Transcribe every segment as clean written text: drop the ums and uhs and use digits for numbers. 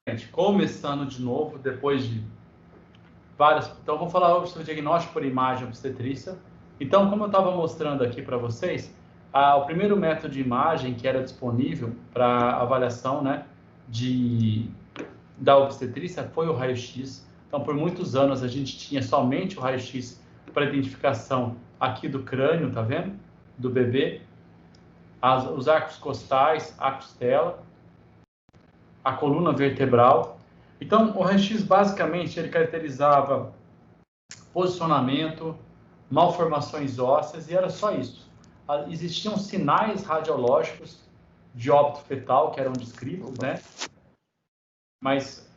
Gente, começando de novo, depois de várias... Então, vou falar hoje sobre diagnóstico por imagem obstetrícia. Então, como eu estava mostrando aqui para vocês, o primeiro método de imagem que era disponível para avaliação, né, da obstetrícia foi o raio-x. Então, por muitos anos, a gente tinha somente o raio-x para identificação aqui do crânio, tá vendo? Do bebê. Os arcos costais, a costela, a coluna vertebral. Então, o raio-x, basicamente, ele caracterizava posicionamento, malformações ósseas, e era só isso. Existiam sinais radiológicos de óbito fetal, que eram descritos, né? Mas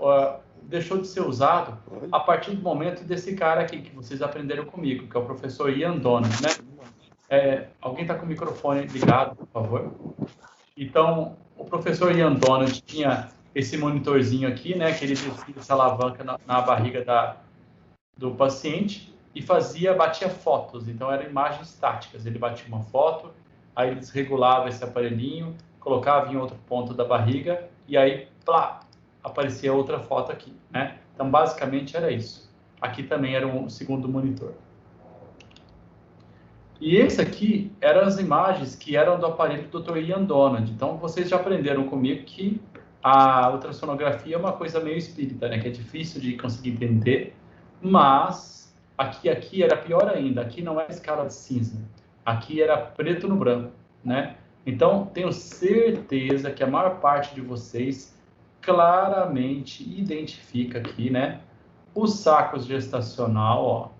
deixou de ser usado a partir do momento desse cara aqui, que vocês aprenderam comigo, que é o professor Ian Donald, né? Alguém está com o microfone ligado, por favor? Então, o professor Ian Donald tinha esse monitorzinho aqui, né, que ele descia essa alavanca na barriga do paciente e batia fotos. Então, eram imagens estáticas. Ele batia uma foto, aí ele desregulava esse aparelhinho, colocava em outro ponto da barriga e aí, plá, aparecia outra foto aqui, né? Então, basicamente, era isso. Aqui também era um segundo monitor. E esse aqui eram as imagens que eram do aparelho do Dr. Ian Donald. Então, vocês já aprenderam comigo que a ultrassonografia é uma coisa meio espírita, né? Que é difícil de conseguir entender. Mas aqui era pior ainda. Aqui não é escala de cinza. Aqui era preto no branco, né? Então, tenho certeza que a maior parte de vocês claramente identifica aqui, né? O saco gestacional, ó.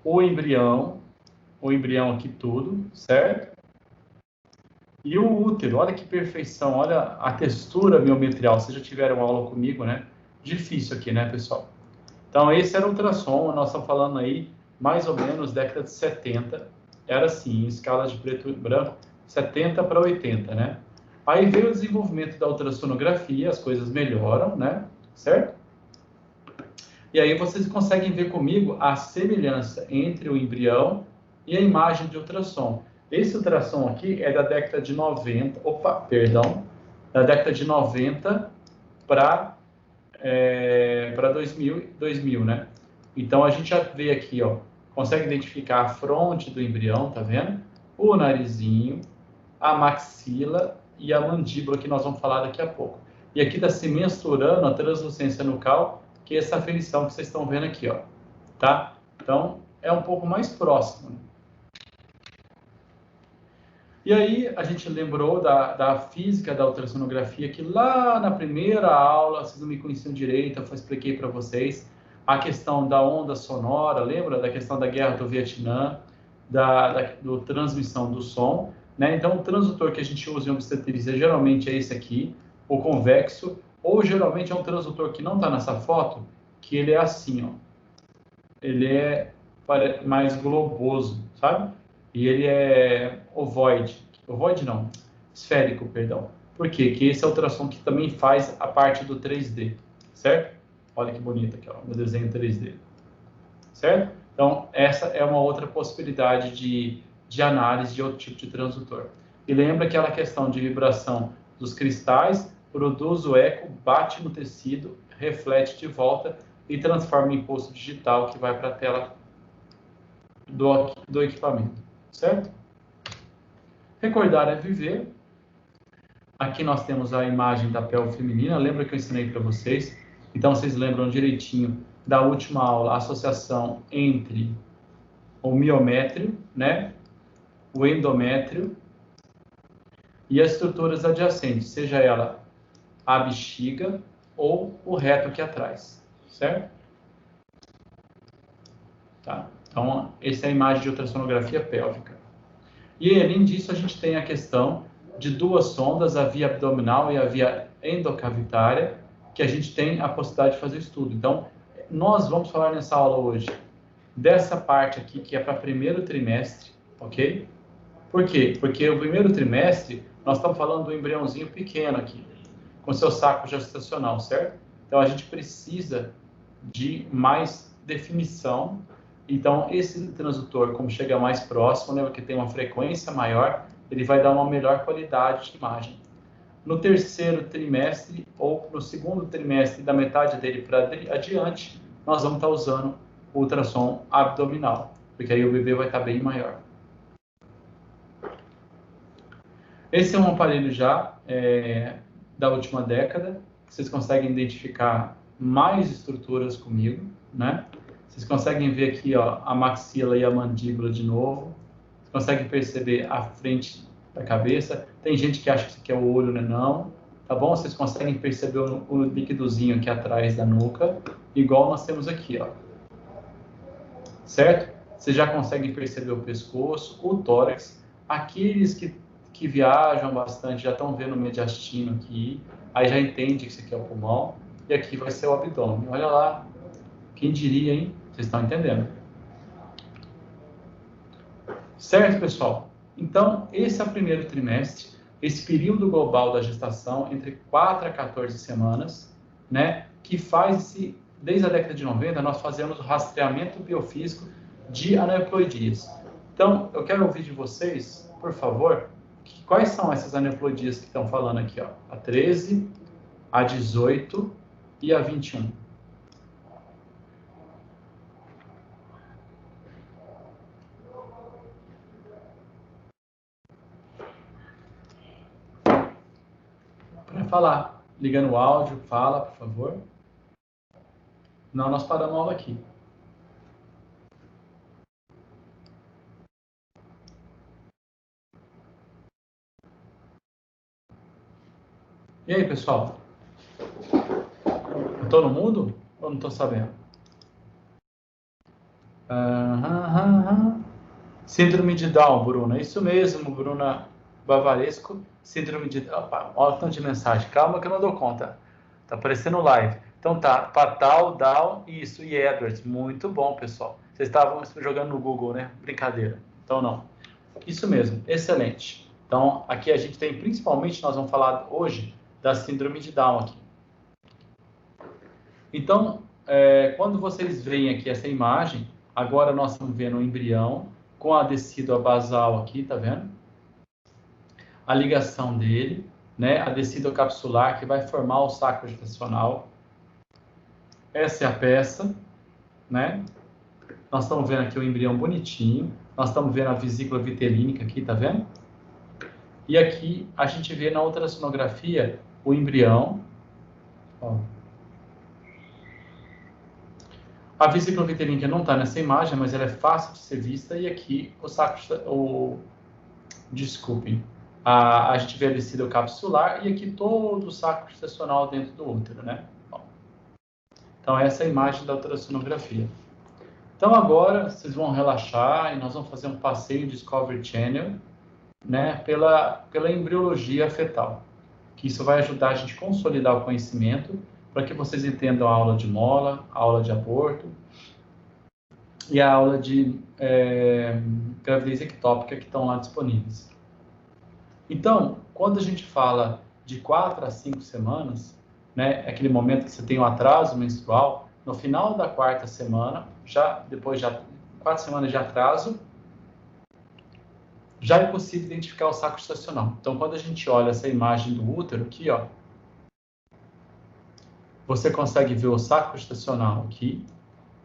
O embrião aqui tudo, certo? E o útero, olha que perfeição, olha a textura miometrial. Vocês já tiveram aula comigo, né? Difícil aqui, né, pessoal? Então, esse era o ultrassom, nós estamos falando aí, mais ou menos, década de 70. Era assim, em escala de preto e branco, 70 para 80, né? Aí veio o desenvolvimento da ultrassonografia, as coisas melhoram, né? Certo? E aí vocês conseguem ver comigo a semelhança entre o embrião e a imagem de ultrassom. Esse ultrassom aqui é da década de 90, da década de 90 para 2000, né? Então a gente já vê aqui, ó, consegue identificar a fronte do embrião, tá vendo? O narizinho, a maxila e a mandíbula, que nós vamos falar daqui a pouco. E aqui está se mensurando a translucência nucal, que é essa aferição que vocês estão vendo aqui, ó, tá? Então, é um pouco mais próximo. E aí, a gente lembrou da física da ultrassonografia, que lá na primeira aula, vocês não me conheciam direito, eu expliquei para vocês a questão da onda sonora, lembra da questão da guerra do Vietnã, do transmissão do som, né? Então, o transdutor que a gente usa em obstetrícia geralmente é esse aqui, o convexo, ou geralmente é um transdutor que não está nessa foto, que ele é assim, ó. Ele é mais globoso, sabe? E ele é ovoide não, esférico, perdão. Por quê? Porque esse é o ultrassom que também faz a parte do 3D, certo? Olha que bonito aqui, ó, no desenho 3D, certo? Então, essa é uma outra possibilidade de análise de outro tipo de transdutor. E lembra aquela questão de vibração dos cristais, produz o eco, bate no tecido, reflete de volta e transforma em impulso digital que vai para a tela do equipamento, certo? Recordar é viver. Aqui nós temos a imagem da pelve feminina, lembra que eu ensinei para vocês? Então, vocês lembram direitinho da última aula, a associação entre o miométrio, né? O endométrio e as estruturas adjacentes, seja ela a bexiga ou o reto aqui atrás, certo? Tá? Então, essa é a imagem de ultrassonografia pélvica. E, além disso, a gente tem a questão de duas sondas, a via abdominal e a via endocavitária, que a gente tem a possibilidade de fazer estudo. Então, nós vamos falar nessa aula hoje dessa parte aqui, que é para primeiro trimestre, ok? Por quê? Porque o primeiro trimestre, nós estamos falando do embriãozinho pequeno aqui, com seu saco gestacional, certo? Então, a gente precisa de mais definição. Então, esse transdutor, como chega mais próximo, né, porque tem uma frequência maior, ele vai dar uma melhor qualidade de imagem. No terceiro trimestre ou no segundo trimestre, da metade dele para adiante, nós vamos estar usando o ultrassom abdominal, porque aí o bebê vai estar bem maior. Esse é um aparelho já da última década. Vocês conseguem identificar mais estruturas comigo, né? Vocês conseguem ver aqui, ó, a maxila e a mandíbula de novo. Vocês conseguem perceber a frente da cabeça. Tem gente que acha que isso aqui é o olho, né? Não. Tá bom? Vocês conseguem perceber o líquidozinho aqui atrás da nuca, igual nós temos aqui, ó. Certo? Vocês já conseguem perceber o pescoço, o tórax. Aqueles que viajam bastante já estão vendo o mediastino aqui, aí já entende que isso aqui é o pulmão, e aqui vai ser o abdômen. Olha lá, quem diria, hein? Vocês estão entendendo? Certo, pessoal? Então, esse é o primeiro trimestre, esse período global da gestação, entre 4 a 14 semanas, né? Que faz desde a década de 90, nós fazemos o rastreamento biofísico de aneuploidias. Então, eu quero ouvir de vocês, por favor, quais são essas aneuploidias que estão falando aqui, ó? A 13, a 18 e a 21. Para falar, liga no áudio, fala, por favor. Não, nós paramos a aula aqui. E aí, pessoal? Eu estou no mundo ou não estou sabendo? Síndrome de Down, Bruna. Isso mesmo, Bruna Bavaresco. Síndrome de... Opa, olha o tanto de mensagem. Calma que eu não dou conta. Tá aparecendo live. Então tá, Patal, Down, isso, e Edwards. Muito bom, pessoal. Vocês estavam jogando no Google, né? Brincadeira. Então não. Isso mesmo, excelente. Então aqui a gente tem, principalmente, nós vamos falar hoje da síndrome de Down aqui. Então, quando vocês veem aqui essa imagem, agora nós estamos vendo o embrião com a descida basal aqui, tá vendo? A ligação dele, né? A descida capsular que vai formar o sacro gestacional. Essa é a peça, né? Nós estamos vendo aqui o embrião bonitinho. Nós estamos vendo a vesícula vitelínica aqui, tá vendo? E aqui a gente vê na ultrassonografia o embrião. Ó. A vesícula vitelínica não está nessa imagem, mas ela é fácil de ser vista. E aqui o sacro... Desculpem. A gente vê a descida capsular e aqui todo o sacro gestacional dentro do útero, né? Bom, então essa é a imagem da ultrassonografia. Então agora vocês vão relaxar e nós vamos fazer um passeio Discovery Channel, né? Pela embriologia fetal. Que isso vai ajudar a gente a consolidar o conhecimento para que vocês entendam a aula de mola, a aula de aborto e a aula de gravidez ectópica que estão lá disponíveis. Então, quando a gente fala de 4 a 5 semanas, né, é aquele momento que você tem um atraso menstrual, no final da 4ª semana, depois de 4 semanas de atraso, já é possível identificar o sacro gestacional. Então, quando a gente olha essa imagem do útero aqui, ó, você consegue ver o sacro gestacional aqui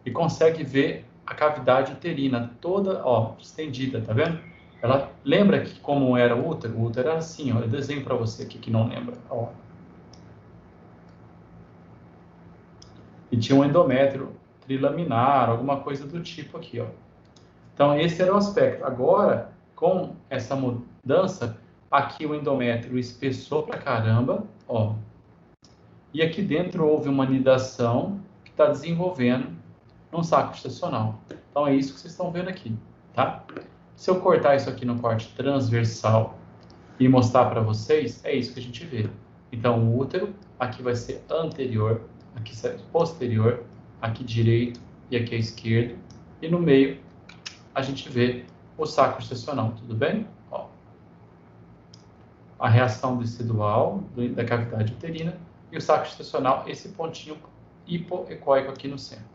e consegue ver a cavidade uterina toda, ó, estendida, tá vendo? Ela lembra que como era o útero? O útero era assim, ó, eu desenho para você aqui que não lembra, ó. E tinha um endométrio trilaminar, alguma coisa do tipo aqui, ó. Então, esse era o aspecto. Agora, com essa mudança, aqui o endométrio espessou pra caramba, ó. E aqui dentro houve uma anidação que está desenvolvendo um sacro gestacional. Então, é isso que vocês estão vendo aqui, tá? Se eu cortar isso aqui no corte transversal e mostrar para vocês, é isso que a gente vê. Então, o útero, aqui vai ser anterior, aqui será posterior, aqui direito e aqui esquerdo. E no meio, a gente vê o sacro gestacional, tudo bem? Ó. A reação tecidual da cavidade uterina e o sacro gestacional, esse pontinho hipoecóico aqui no centro.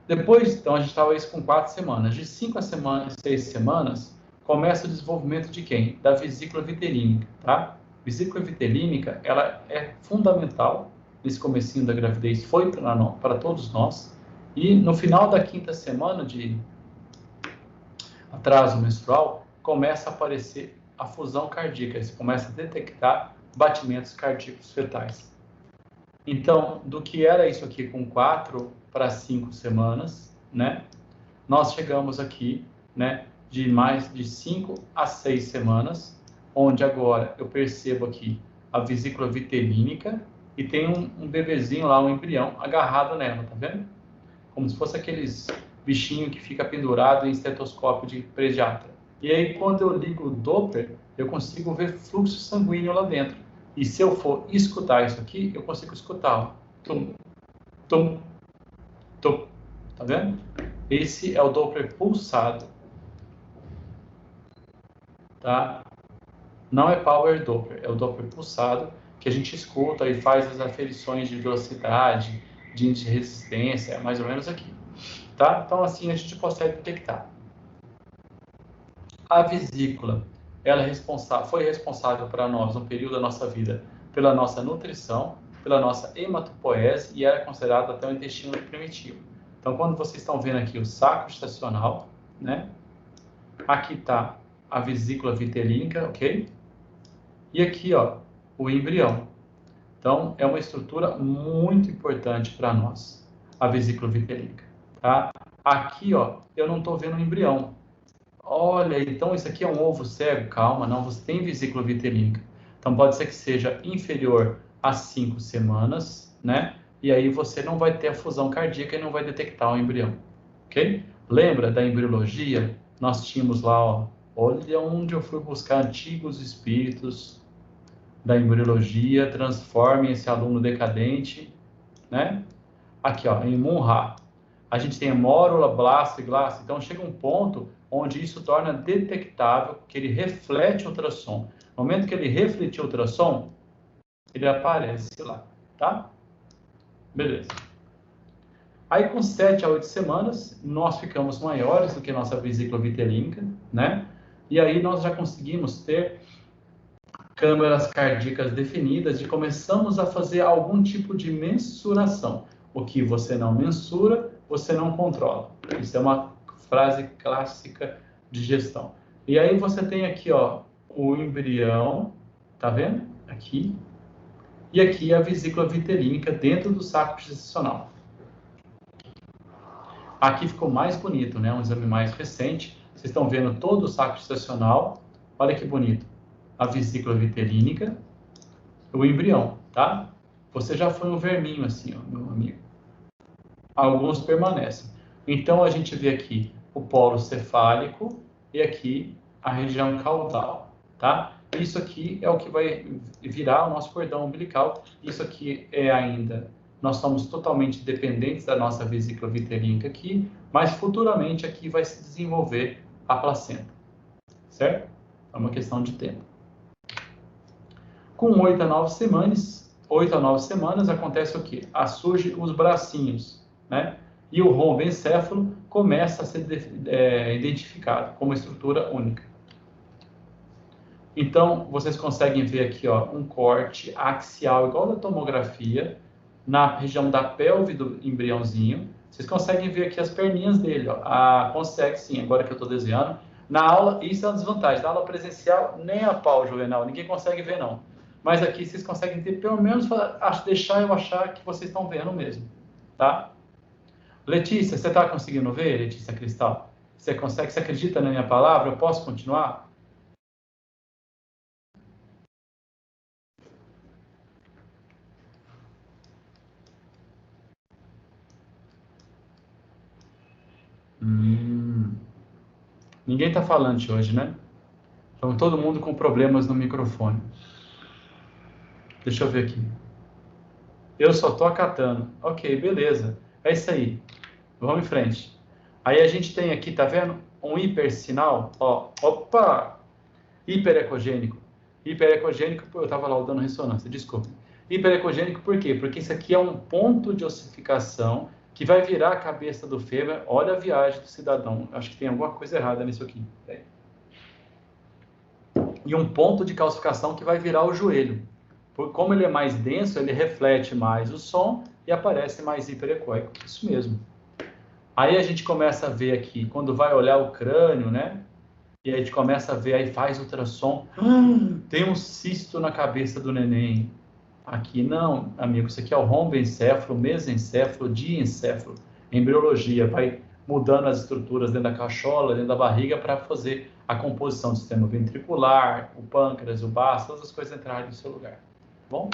Depois, então, a gente estava isso com 4 semanas. De 5 a 6 semanas, começa o desenvolvimento de quem? Da vesícula vitelínica, tá? Vesícula vitelínica, ela é fundamental nesse comecinho da gravidez, foi para todos nós, e no final da 5ª semana de atraso menstrual, começa a aparecer a fusão cardíaca, você começa a detectar batimentos cardíacos fetais. Então, do que era isso aqui com 4 para 5 semanas, né? Nós chegamos aqui, né, de mais de 5 a 6 semanas, onde agora eu percebo aqui a vesícula vitelínica e tem um bebezinho lá, um embrião, agarrado nela, tá vendo? Como se fosse aqueles bichinho que fica pendurado em estetoscópio de pediatra. E aí, quando eu ligo o Doppler, eu consigo ver fluxo sanguíneo lá dentro. E se eu for escutar isso aqui, eu consigo escutar. Tum, tum, tum. Tá vendo? Esse é o Doppler pulsado. Tá? Não é Power Doppler, é o Doppler pulsado, que a gente escuta e faz as aferições de velocidade, de índice de resistência, é mais ou menos aqui. Tá? Então, assim, a gente consegue detectar. A vesícula, ela foi responsável para nós, no período da nossa vida, pela nossa nutrição, pela nossa hematopoese, e era considerada até o intestino primitivo. Então, quando vocês estão vendo aqui o saco estacional, né? Aqui está a vesícula vitelínica, ok? E aqui, ó, o embrião. Então, é uma estrutura muito importante para nós, a vesícula vitelínica, tá? Aqui, ó, eu não estou vendo o embrião. Olha, então isso aqui é um ovo cego? Calma, não, você tem vesícula vitelínica. Então, pode ser que seja inferior a 5 semanas, né? E aí você não vai ter a fusão cardíaca e não vai detectar o embrião, ok? Lembra da embriologia? Nós tínhamos lá, ó, olha onde eu fui buscar antigos espíritos da embriologia, transformem esse aluno decadente, né? Aqui, ó, em Munra, a gente tem a mórula, blasto e glasto. Então, chega um ponto onde isso torna detectável, que ele reflete o ultrassom. No momento que ele refletir o ultrassom, ele aparece lá, tá? Beleza. Aí, com 7 a 8 semanas, nós ficamos maiores do que nossa vesícula vitelínica, né? E aí nós já conseguimos ter câmaras cardíacas definidas e começamos a fazer algum tipo de mensuração. O que você não mensura, você não controla. Isso é uma frase clássica de gestão. E aí você tem aqui, ó, o embrião, tá vendo? Aqui. E aqui a vesícula vitelínica dentro do saco gestacional. Aqui ficou mais bonito, né? Um exame mais recente. Vocês estão vendo todo o saco gestacional. Olha que bonito. A vesícula vitelínica, o embrião, tá? Você já foi um verminho assim, ó, meu amigo. Alguns permanecem. Então, a gente vê aqui o polo cefálico e aqui a região caudal, tá? Isso aqui é o que vai virar o nosso cordão umbilical. Isso aqui é ainda... Nós somos totalmente dependentes da nossa vesícula vitelínica aqui, mas futuramente aqui vai se desenvolver a placenta, certo? É uma questão de tempo. Com 8 a 9 semanas, acontece o quê? Surge os bracinhos, né? E o rombo encéfalo começa a ser identificado como estrutura única. Então, vocês conseguem ver aqui, ó, um corte axial igual da tomografia na região da pelve do embriãozinho. Vocês conseguem ver aqui as perninhas dele, ó. Consegue sim, agora que eu estou desenhando. Na aula, isso é uma desvantagem. Na aula presencial, nem a pau, Juvenal, ninguém consegue ver, não. Mas aqui vocês conseguem ter, pelo menos, deixar eu achar que vocês estão vendo mesmo, tá? Letícia, você está conseguindo ver, Letícia Cristal? Você consegue? Você acredita na minha palavra? Eu posso continuar? Ninguém está falante hoje, né? Então, todo mundo com problemas no microfone. Deixa eu ver aqui. Eu só estou acatando. Ok, beleza. É isso aí. Vamos em frente. Aí a gente tem aqui, tá vendo? Um hipersinal. Ó, opa! Hiperecogênico. Hiperecogênico, eu estava lá dando ressonância, desculpa. Hiperecogênico por quê? Porque isso aqui é um ponto de ossificação que vai virar a cabeça do fêmur. Olha a viagem do cidadão. Acho que tem alguma coisa errada nisso aqui. e um ponto de calcificação que vai virar o joelho. Como ele é mais denso, ele reflete mais o som e aparece mais hiperecóico. Isso mesmo. Aí a gente começa a ver aqui, quando vai olhar o crânio, né? E a gente começa a ver, aí faz ultrassom. Tem um cisto na cabeça do neném. Aqui não, amigo, isso aqui é o romboencéfalo, mesencéfalo, diencéfalo. Embriologia, vai mudando as estruturas dentro da cachola, dentro da barriga, para fazer a composição do sistema ventricular, o pâncreas, o baço, todas as coisas entrarem no seu lugar. Bom?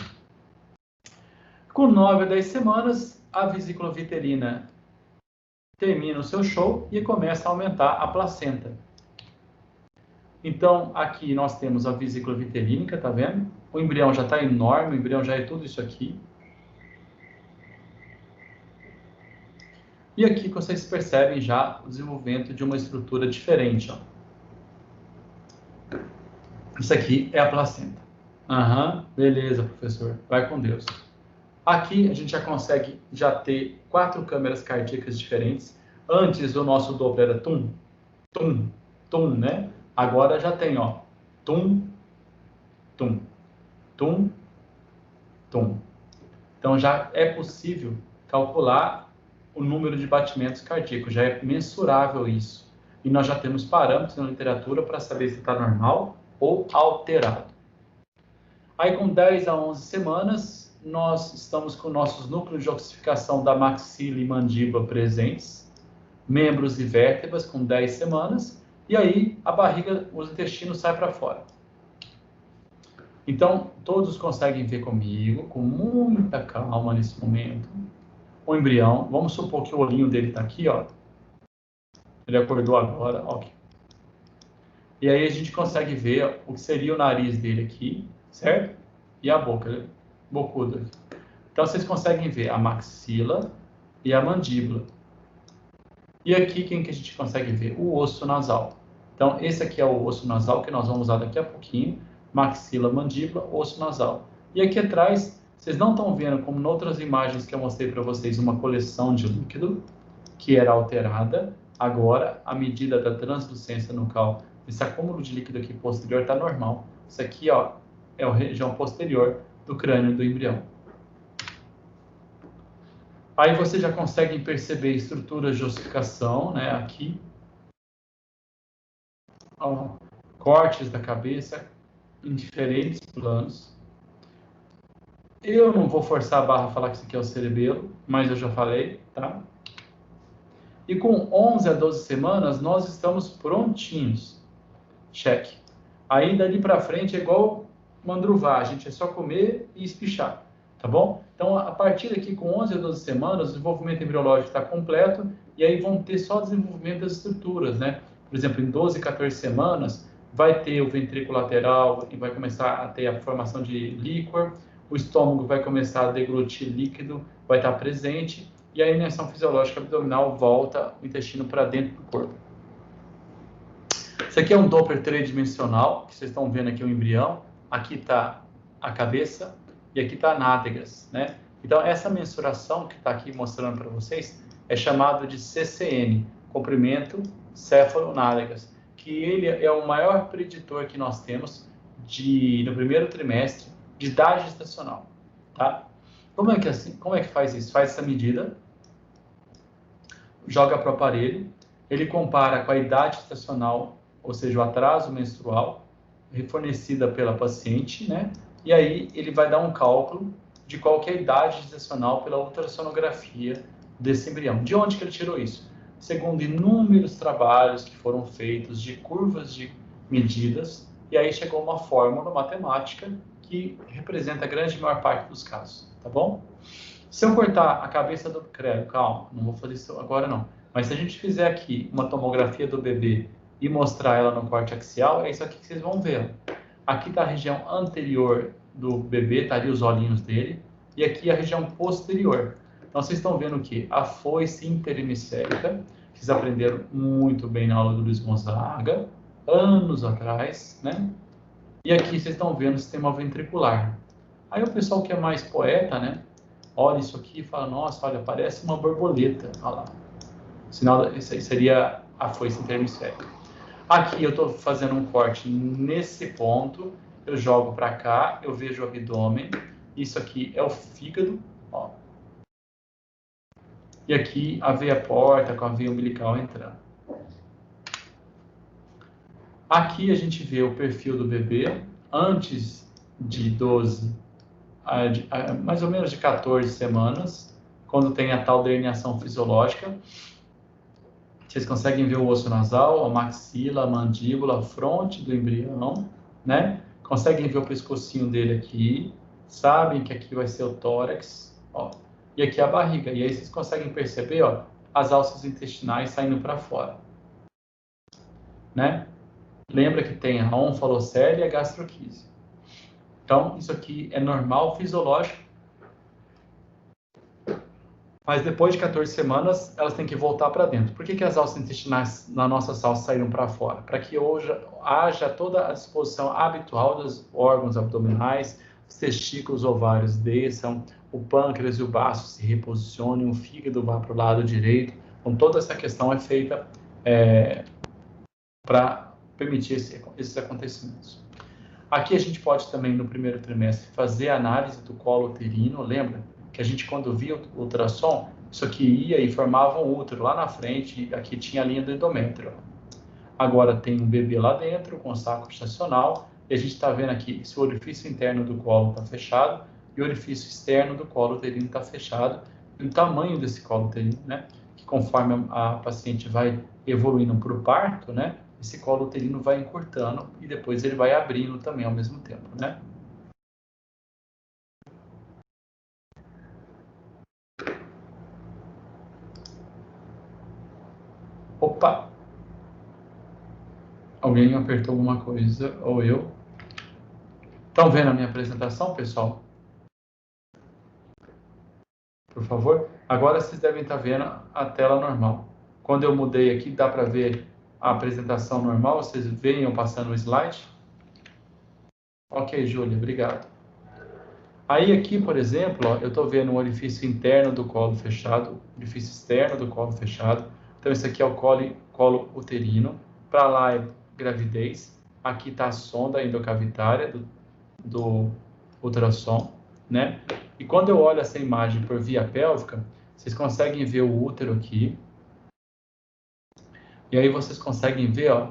Com 9 a 10 semanas, a vesícula vitelina termina o seu show e começa a aumentar a placenta. Então, aqui nós temos a vesícula vitelínica, tá vendo? O embrião já está enorme, o embrião já é tudo isso aqui. E aqui vocês percebem já o desenvolvimento de uma estrutura diferente, ó. Isso aqui é a placenta. Beleza, professor. Vai com Deus. Aqui a gente já consegue ter 4 câmeras cardíacas diferentes. Antes o nosso Doppler era tum, tum, tum, né? Agora já tem, ó, tum, tum, tum, tum. Então já é possível calcular o número de batimentos cardíacos, já é mensurável isso. E nós já temos parâmetros na literatura para saber se está normal ou alterado. Aí com 10 a 11 semanas, nós estamos com nossos núcleos de ossificação da maxila e mandíbula presentes, membros e vértebras com 10 semanas, e aí a barriga, os intestinos saem para fora. Então, todos conseguem ver comigo, com muita calma nesse momento, o embrião. Vamos supor que o olhinho dele está aqui, ó. Ele acordou agora, ó. E aí a gente consegue ver o que seria o nariz dele aqui, certo? E a boca, bocuda. Então, vocês conseguem ver a maxila e a mandíbula. E aqui, quem que a gente consegue ver? O osso nasal. Então, esse aqui é o osso nasal, que nós vamos usar daqui a pouquinho. Maxila, mandíbula, osso nasal. E aqui atrás, vocês não estão vendo, como em outras imagens que eu mostrei para vocês, uma coleção de líquido, que era alterada. Agora, a medida da translucência nucal, esse acúmulo de líquido aqui posterior está normal. Isso aqui, ó, é a região posterior do crânio do embrião. Aí vocês já conseguem perceber estruturas de ossificação, né, aqui. Ó, cortes da cabeça em diferentes planos. Eu não vou forçar a barra a falar que isso aqui é o cerebelo, mas eu já falei, tá? E com 11 a 12 semanas, nós estamos prontinhos. Cheque. Aí, dali para frente, é igual mandruvá. A gente é só comer e espichar, tá bom? Então, a partir daqui, com 11 a 12 semanas, o desenvolvimento embriológico está completo e aí vão ter só desenvolvimento das estruturas, né? Por exemplo, em 12 a 14 semanas, vai ter o ventrículo lateral e vai começar a ter a formação de líquor, o estômago vai começar a deglutir líquido, vai estar presente, e a inerção fisiológica abdominal volta o intestino para dentro do corpo. Isso aqui é um Doppler tridimensional, que vocês estão vendo aqui o embrião. Aqui está a cabeça e aqui está a nádegas, né? Então, essa mensuração que está aqui mostrando para vocês é chamado de CCN, comprimento céfalo-nádegas, que ele é o maior preditor que nós temos no primeiro trimestre de idade gestacional, tá? Como é que faz isso? Faz essa medida, joga para o aparelho, ele compara com a idade gestacional, ou seja, o atraso menstrual, fornecida pela paciente, né? E aí ele vai dar um cálculo de qual que é a idade gestacional pela ultrassonografia desse embrião. De onde que ele tirou isso? Segundo inúmeros trabalhos que foram feitos de curvas de medidas, e aí chegou uma fórmula matemática que representa a grande maior parte dos casos, tá bom? Se eu cortar a cabeça do crânio, calma, não vou fazer isso agora não, mas se a gente fizer aqui uma tomografia do bebê e mostrar ela no corte axial, é isso aqui que vocês vão ver. Aqui está a região anterior do bebê, tá ali os olhinhos dele, e aqui a região posterior. Então, vocês estão vendo que a foice interhemisférica, vocês aprenderam muito bem na aula do Luiz Gonzaga, anos atrás, né? E aqui vocês estão vendo o sistema ventricular. Aí o pessoal que é mais poeta, né? Olha isso aqui e fala, nossa, olha, parece uma borboleta. Olha lá. O sinal, isso aí seria a foice interhemisférica. Aqui eu estou fazendo um corte nesse ponto, eu jogo para cá, eu vejo o abdômen, isso aqui é o fígado, ó. E aqui a veia porta com a veia umbilical entrando. Aqui a gente vê o perfil do bebê antes de 12, mais ou menos de 14 semanas, quando tem a tal delineação fisiológica. Vocês conseguem ver o osso nasal, a maxila, a mandíbula, a fronte do embrião, né? Conseguem ver o pescocinho dele aqui, sabem que aqui vai ser o tórax, ó, e aqui a barriga. E aí vocês conseguem perceber, ó, as alças intestinais saindo para fora, né? Lembra que tem a onfalocele e a gastroquise. Então, isso aqui é normal, fisiológico, mas depois de 14 semanas, elas têm que voltar para dentro. Por que as alças intestinais na nossa salsa saíram para fora? Para que hoje haja toda a disposição habitual dos órgãos abdominais, os testículos, ovários desçam, o pâncreas e o baço se reposicionem, o fígado vá para o lado direito. Então, toda essa questão é feita para permitir esses acontecimentos. Aqui a gente pode também, no primeiro trimestre, fazer a análise do colo uterino. Lembra que a gente, quando via o ultrassom, isso aqui ia e formava um útero lá na frente, e aqui tinha a linha do endométrio. Agora tem um bebê lá dentro, com saco gestacional, e a gente está vendo aqui se o orifício interno do colo está fechado e o orifício externo do colo uterino está fechado, e o tamanho desse colo uterino, né? Que conforme a paciente vai evoluindo para o parto, né? Esse colo uterino vai encurtando e depois ele vai abrindo também ao mesmo tempo, né? Opa! Alguém apertou alguma coisa, ou eu. Estão vendo a minha apresentação, pessoal? Por favor? Agora vocês devem estar vendo a tela normal. Quando eu mudei aqui, dá para ver a apresentação normal? Vocês veem eu passando o slide? Ok, Júlia, obrigado. Aí aqui, por exemplo, ó, eu estou vendo o orifício interno do colo fechado, orifício externo do colo fechado. Então, esse aqui é o colo uterino. Para lá é gravidez. Aqui está a sonda endocavitária do ultrassom, né? E quando eu olho essa imagem por via pélvica, vocês conseguem ver o útero aqui. E aí vocês conseguem ver, ó,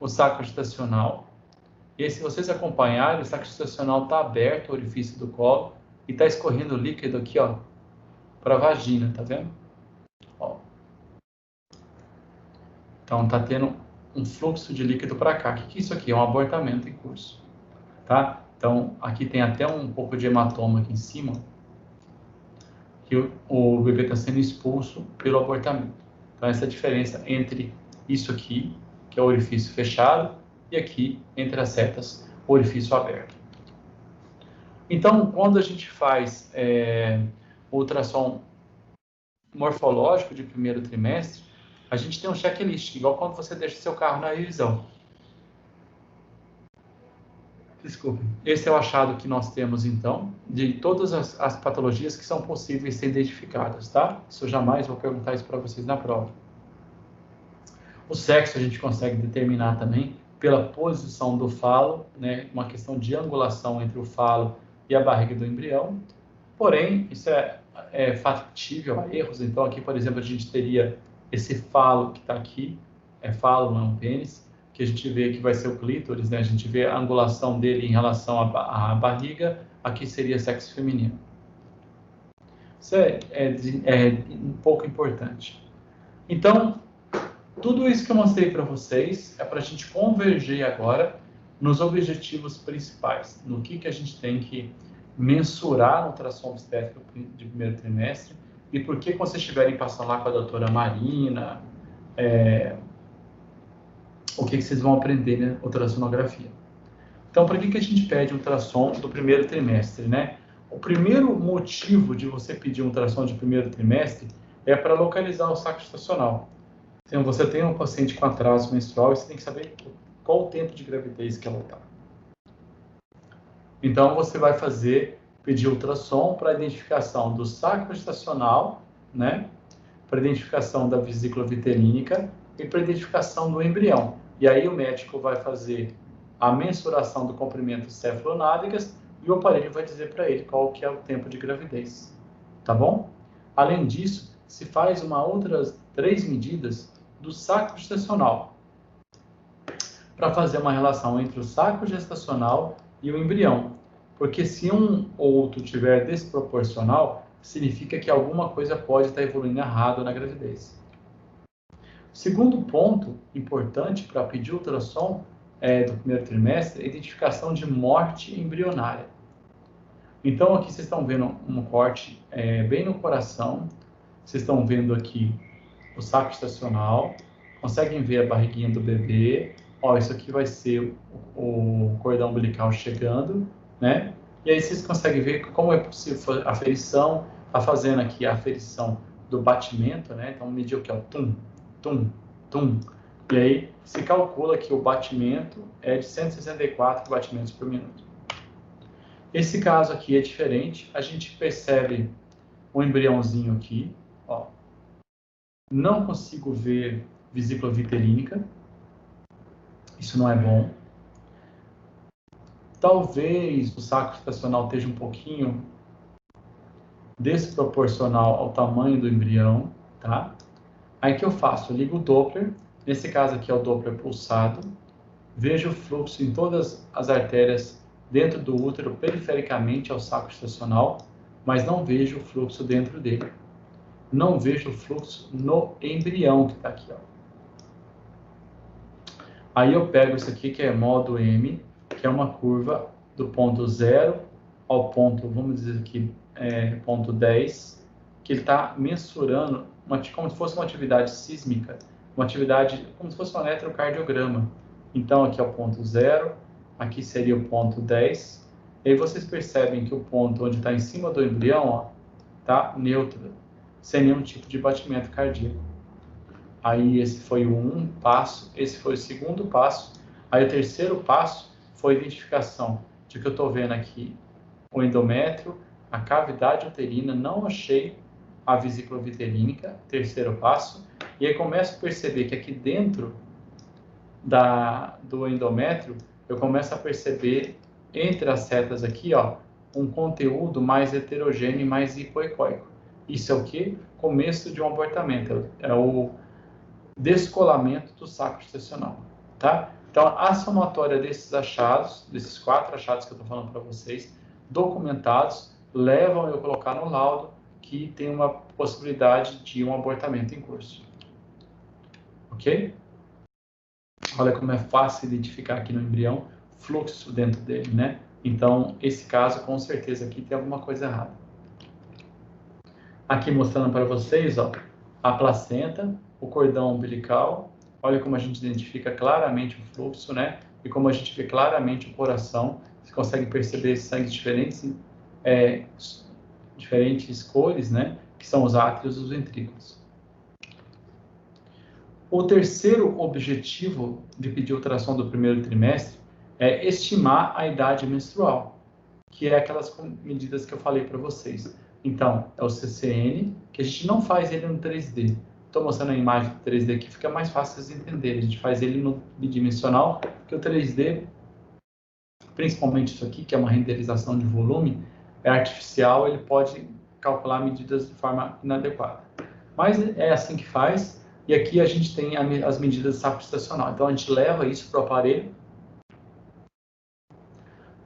o saco gestacional. E aí, se vocês acompanharem, o saco gestacional está aberto, o orifício do colo, e está escorrendo líquido aqui, ó, para a vagina, tá vendo? Ó. Então, tá tendo um fluxo de líquido para cá. O que é isso aqui? É um abortamento em curso, tá? Então, aqui tem até um pouco de hematoma aqui em cima, que o bebê está sendo expulso pelo abortamento. Então, essa é a diferença entre isso aqui, que é o orifício fechado, e aqui, entre as setas, o orifício aberto. Então, quando a gente faz o ultrassom morfológico de primeiro trimestre, a gente tem um checklist, igual quando você deixa seu carro na revisão. Desculpe. Esse é o achado que nós temos, então, de todas as patologias que são possíveis ser identificadas, tá? Isso eu jamais vou perguntar isso para vocês na prova. O sexo a gente consegue determinar também pela posição do falo, né? Uma questão de angulação entre o falo e a barriga do embrião. Porém, isso é factível a erros. Então, aqui, por exemplo, a gente teria esse falo que está aqui, é falo, não é um pênis, que a gente vê que vai ser o clítoris, né? A gente vê a angulação dele em relação à barriga, aqui seria sexo feminino. Isso é um pouco importante. Então, tudo isso que eu mostrei para vocês é para a gente converger agora nos objetivos principais, no que a gente tem que mensurar no ultrassom obstétrico de primeiro trimestre e por que, quando vocês estiverem passando lá com a doutora Marina, o que vocês vão aprender na ultrassonografia. Então, para que a gente pede ultrassom do primeiro trimestre, né? O primeiro motivo de você pedir um ultrassom de primeiro trimestre é para localizar o saco gestacional. Então, você tem um paciente com atraso menstrual e você tem que saber qual o tempo de gravidez que ela está. Então, você vai pedir ultrassom para identificação do saco gestacional, né? Para identificação da vesícula vitelínica e para identificação do embrião. E aí o médico vai fazer a mensuração do comprimento céfalo-nádegas e o aparelho vai dizer para ele qual que é o tempo de gravidez, tá bom? Além disso, se faz outras 3 medidas do saco gestacional para fazer uma relação entre o saco gestacional e o embrião, porque se um ou outro tiver desproporcional, significa que alguma coisa pode estar evoluindo errado na gravidez. Segundo ponto importante para pedir ultrassom do primeiro trimestre é a identificação de morte embrionária. Então, aqui vocês estão vendo um corte bem no coração, vocês estão vendo aqui o saco gestacional, conseguem ver a barriguinha do bebê, ó, isso aqui vai ser o cordão umbilical chegando, né? E aí vocês conseguem ver como é possível a aferição, tá fazendo aqui a aferição do batimento, né? Então, medir o que é o tum, tum, tum. E aí se calcula que o batimento é de 164 batimentos por minuto. Esse caso aqui é diferente, a gente percebe um embriãozinho aqui, ó. Não consigo ver vesícula vitelínica, isso não é bom. Talvez o saco gestacional esteja um pouquinho desproporcional ao tamanho do embrião, tá? Aí o que eu faço? Eu ligo o Doppler, nesse caso aqui é o Doppler pulsado, vejo o fluxo em todas as artérias dentro do útero, perifericamente ao saco gestacional, mas não vejo o fluxo dentro dele. Não vejo o fluxo no embrião que está aqui, ó. Aí eu pego isso aqui, que é modo M, que é uma curva do ponto 0 ao ponto, vamos dizer aqui, ponto 10, que ele está mensurando como se fosse uma atividade sísmica, uma atividade como se fosse um eletrocardiograma. Então, aqui é o ponto 0, aqui seria o ponto 10. E aí vocês percebem que o ponto onde está em cima do embrião está neutro, sem nenhum tipo de batimento cardíaco. Aí esse foi um passo, esse foi o segundo passo. Aí o terceiro passo foi a identificação de que eu estou vendo aqui o endométrio, a cavidade uterina, não achei a vesícula vitelínica, terceiro passo. E aí começo a perceber que aqui dentro do endométrio, eu começo a perceber entre as setas aqui, ó, um conteúdo mais heterogêneo e mais hipoecóico. Isso é o que? Começo de um abortamento, é o descolamento do saco gestacional, tá? Então, a somatória desses achados, desses 4 achados que eu estou falando para vocês, documentados, levam eu a colocar no laudo que tem uma possibilidade de um abortamento em curso. Ok? Olha como é fácil identificar aqui no embrião fluxo dentro dele, né? Então, esse caso, com certeza, aqui tem alguma coisa errada. Aqui mostrando para vocês, ó, a placenta, o cordão umbilical. Olha como a gente identifica claramente o fluxo, né? E como a gente vê claramente o coração. Você consegue perceber sangue diferentes cores, né? Que são os átrios e os ventrículos. O terceiro objetivo de pedir ultrassom do primeiro trimestre é estimar a idade menstrual, que é aquelas medidas que eu falei para vocês. Então, é o CCN, que a gente não faz ele no 3D. Estou mostrando a imagem do 3D que fica mais fácil de entender. A gente faz ele no bidimensional, porque o 3D, principalmente isso aqui, que é uma renderização de volume, é artificial, ele pode calcular medidas de forma inadequada. Mas é assim que faz, e aqui a gente tem as medidas de saco gestacional. Então, a gente leva isso para o aparelho,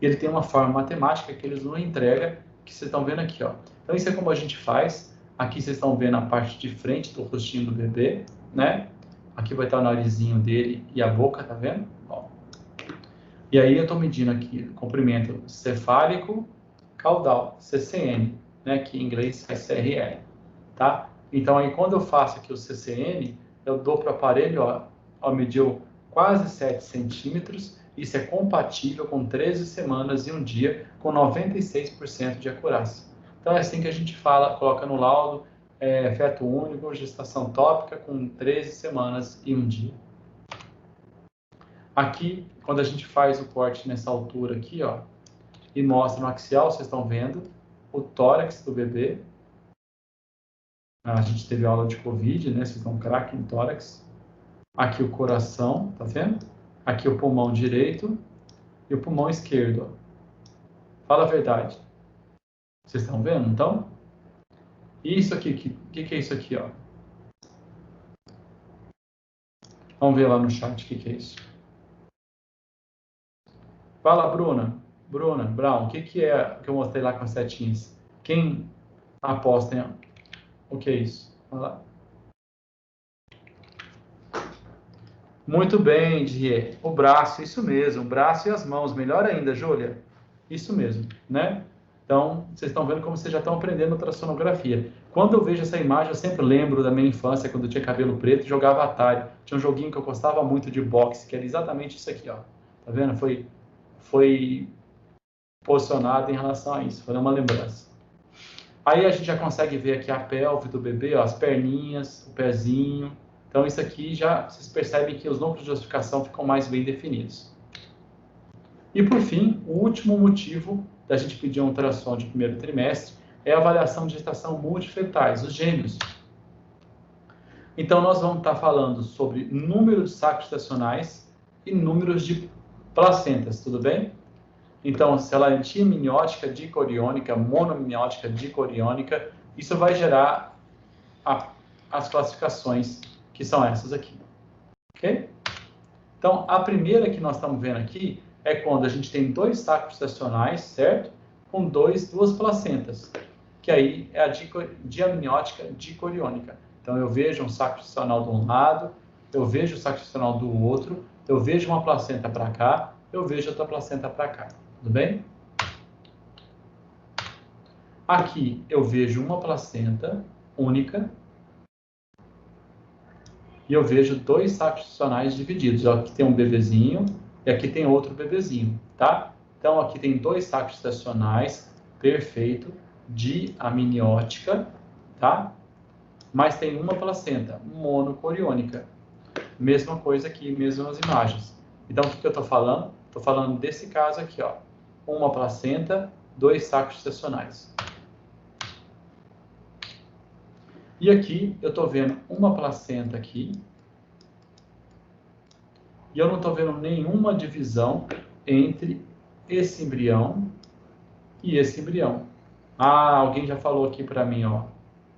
e ele tem uma forma matemática que eles não entregam, que vocês estão vendo aqui, ó. Então, isso é como a gente faz. Aqui vocês estão vendo a parte de frente do rostinho do bebê, né? Aqui vai estar o narizinho dele e a boca, tá vendo? Ó. E aí eu estou medindo aqui o comprimento cefálico caudal, CCN, né? Que em inglês é CRL, tá? Então, aí quando eu faço aqui o CCN, eu dou para o aparelho, ó, mediu quase 7 centímetros. Isso é compatível com 13 semanas e um dia, com 96% de acurácia. Então, é assim que a gente fala, coloca no laudo, feto único, gestação tópica, com 13 semanas e um dia. Aqui, quando a gente faz o corte nessa altura aqui, ó, e mostra no axial, vocês estão vendo o tórax do bebê. A gente teve aula de Covid, né? Vocês estão craque em tórax. Aqui o coração, tá vendo? Aqui o pulmão direito e o pulmão esquerdo. Fala a verdade. Vocês estão vendo, então? E isso aqui, o que é isso aqui, ó? Vamos ver lá no chat o que é isso. Fala, Bruna. Bruna, Brown, o que é que eu mostrei lá com as setinhas? Quem aposta em... O que é isso? Olha lá. Muito bem, Die. O braço, isso mesmo. O braço e as mãos. Melhor ainda, Júlia. Isso mesmo, né? Então, vocês estão vendo como vocês já estão aprendendo ultrassonografia. Quando eu vejo essa imagem, eu sempre lembro da minha infância, quando eu tinha cabelo preto e jogava Atari. Tinha um joguinho que eu gostava muito de boxe, que era exatamente isso aqui, ó. Tá vendo? Foi posicionado em relação a isso. Foi uma lembrança. Aí a gente já consegue ver aqui a pelve do bebê, ó, as perninhas, o pezinho. Então, isso aqui já, vocês percebem que os núcleos de ossificação ficam mais bem definidos. E, por fim, o último motivo da gente pedir um ultrassom de primeiro trimestre é a avaliação de gestação multifetais, os gêmeos. Então, nós vamos estar falando sobre número de sacos gestacionais e números de placentas, tudo bem? Então, se ela é diamniótica, dicoriônica, monomniótica, dicoriônica, isso vai gerar as classificações que são essas aqui, ok? Então, a primeira que nós estamos vendo aqui é quando a gente tem dois sacos gestacionais, certo? Com duas placentas, que aí é a diamniótica dicoriônica. Então, eu vejo um saco gestacional de um lado, eu vejo o saco gestacional do outro, eu vejo uma placenta para cá, eu vejo outra placenta para cá, tudo bem? Aqui eu vejo uma placenta única, e eu vejo dois sacos gestacionais divididos. Aqui tem um bebezinho e aqui tem outro bebezinho, tá? Então, aqui tem dois sacos gestacionais, perfeito, diamniótica, tá? Mas tem uma placenta monocoriônica. Mesma coisa aqui, mesmas imagens. Então, o que eu estou falando? Estou falando desse caso aqui, ó. Uma placenta, dois sacos gestacionais. E aqui eu estou vendo uma placenta aqui. E eu não estou vendo nenhuma divisão entre esse embrião e esse embrião. Ah, alguém já falou aqui para mim, ó.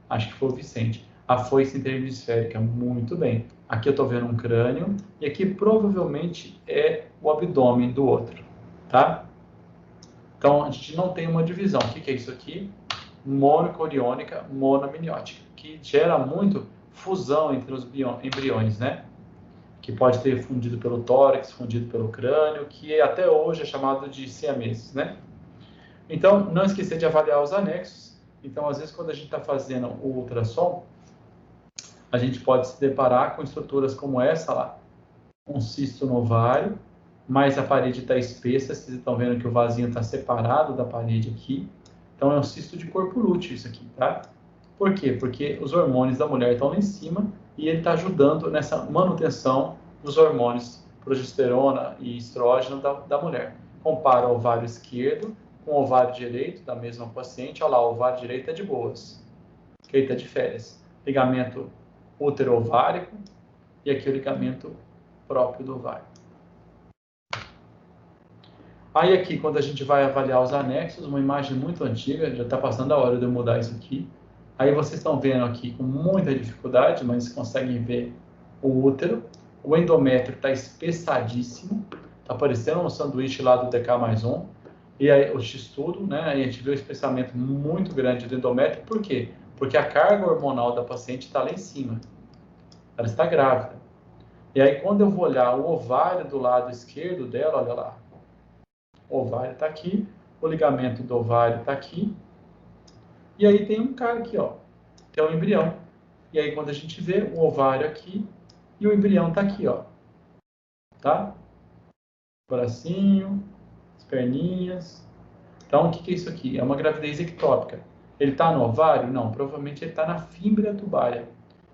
Acho que foi o Vicente. A foice interhemisférica. Muito bem. Aqui eu estou vendo um crânio. E aqui provavelmente é o abdômen do outro. Tá? Então, a gente não tem uma divisão. O que é isso aqui? Monocoriônica, monoamniótica. Que gera muito fusão entre os embriões, né? Que pode ter fundido pelo tórax, fundido pelo crânio, que até hoje é chamado de siameses, né? Então, não esquecer de avaliar os anexos. Então, às vezes, quando a gente está fazendo o ultrassom, a gente pode se deparar com estruturas como essa lá. Um cisto no ovário, mas a parede está espessa, vocês estão vendo que o vasinho está separado da parede aqui. Então, é um cisto de corpo lúteo isso aqui, tá? Por quê? Porque os hormônios da mulher estão lá em cima e ele está ajudando nessa manutenção dos hormônios progesterona e estrógeno da mulher. Compara o ovário esquerdo com o ovário direito da mesma paciente. Olha lá, o ovário direito é de boas, que ele está de férias. Ligamento útero-ovárico e aqui o ligamento próprio do ovário. Aí aqui, quando a gente vai avaliar os anexos, uma imagem muito antiga, já está passando a hora de eu mudar isso aqui. Aí vocês estão vendo aqui com muita dificuldade, mas conseguem ver o útero. O endométrio está espessadíssimo, está parecendo um sanduíche lá do DK+1. E aí o X-tudo, né? A gente vê o espessamento muito grande do endométrio. Por quê? Porque a carga hormonal da paciente está lá em cima. Ela está grávida. E aí quando eu vou olhar o ovário do lado esquerdo dela, olha lá. O ovário está aqui, o ligamento do ovário está aqui. E aí tem um cara aqui, ó, que é o embrião. E aí quando a gente vê o ovário aqui e o embrião está aqui, ó. Tá? Bracinho, as perninhas. Então, o que é isso aqui? É uma gravidez ectópica. Ele está no ovário? Não, provavelmente ele está na fímbria tubária,